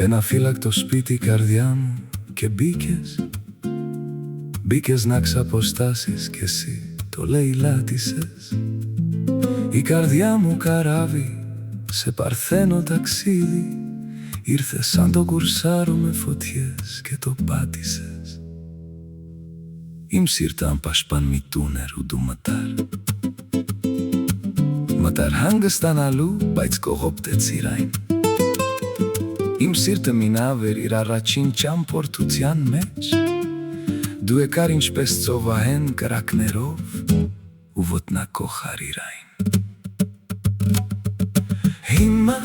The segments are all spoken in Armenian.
Ένα φύλακτο σπίτι καρδιά μου και μπήκες να ξαποστάσεις κι εσύ το λαιλάτισες. Η καρδιά μου καράβι σε παρθένο ταξίδι ήρθε σαν το κουρσάρο με φωτιές και το πάτησες. Իմ սիրտը անպաշտպան մի տուն էր ու դու մտար հանգստանալու, բայց կողոպտեցիր այն։ Իմ սիրտը մի նավ էր իր առաջին ճամփորդության մեջ, դու եկար ինչպես ծովահեն կրակներով ու ոտնակոխ արիր այն։ Հիմա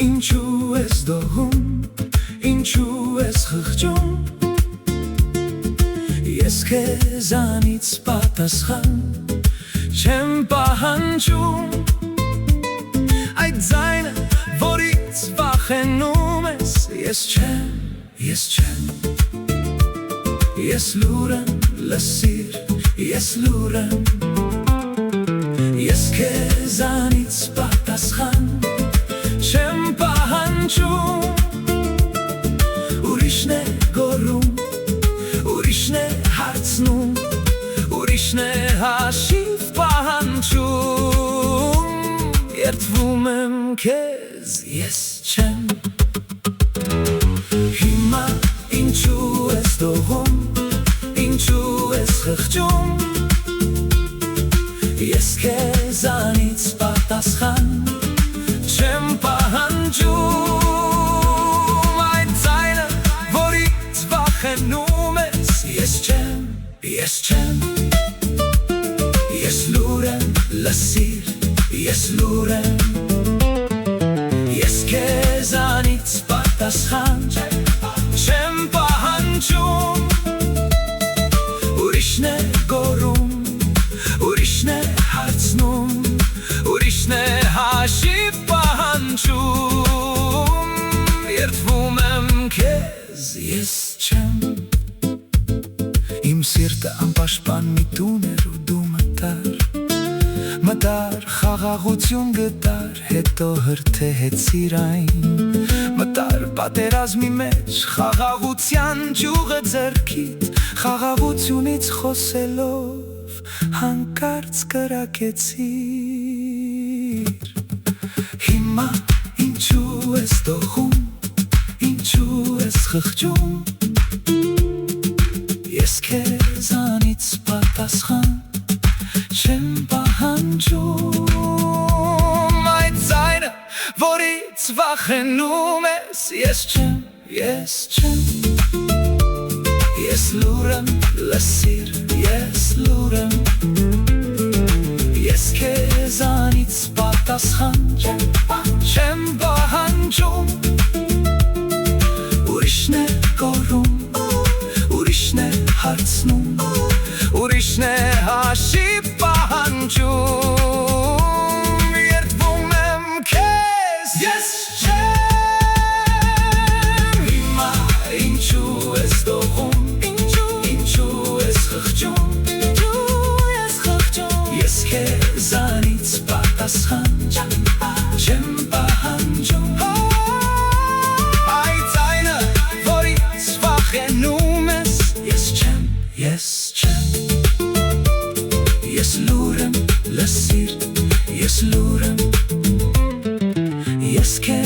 ինչու ես դողում, ինչու ես խղճում, ես քեզանից պատասխան չեմ պահանջում, այդ ձայնը, որից վախենում ես, ես չեմ, ես լուր եմ, լսիր, ես լուր եմ, ես քեզանից պատասխան չեմ պահանջում, ուրիշն է գոռում, ուրիշն է հարցնում, ուրիշն է հաշիվ պահանջում, երդվում եմ քեզ, ես չեմ։ Հիմա ինչու ես դողում, ինչու ես խղճում, ես քեզանից պատասխան չեմ պահանջում, այդ ձայնը, որից վախենում ես, ես չեմ, ես լուր եմ, լսիր, ես լուր եմ, ես քեզանից պատասխան չեմ պահանջում, ուրիշն է գոռում, ուրիշն է հարցնում, ուրիշն է հաշիվ պահանջում, երդվում եմ քեզ, ես չեմ։ Իմ սիրտը անպաշտպան մի տուն էր ու դու մտար, խաղաղություն գտար, հետո հրթեհեցիր այն, մտար պատերազմի մեջ, խաղաղության ճյուղը ձեռքիդ, խաղաղությունից խոսելով, հանկարծ կրակեցիր։ Հիմա ինչու ես դողում, ինչու ես խղճում, ես քեզանից պատասխան չեմ պահանջում, այդ ձայնը, որից վախենում ես, ես չեմ, ես լուր եմ, լսիր, ես լուր եմ, ես քեզանից պատասխան չեմ պահանջում, ուրիշն է գոռում, ուրիշն է հարցնում, ուրիշն է հաշիվ պահանջում, երդվում եմ քեզ, ես չեմ։ Հիմա ինչու ես դողում, ինչու ես խղճում, ես քեզանից պատասխան չեմ պահանջում, այդ ձայնը, որից վախենում ես, ես չեմ, ես լուր եմ, լսիր, ես լուր եմ, ես քեզ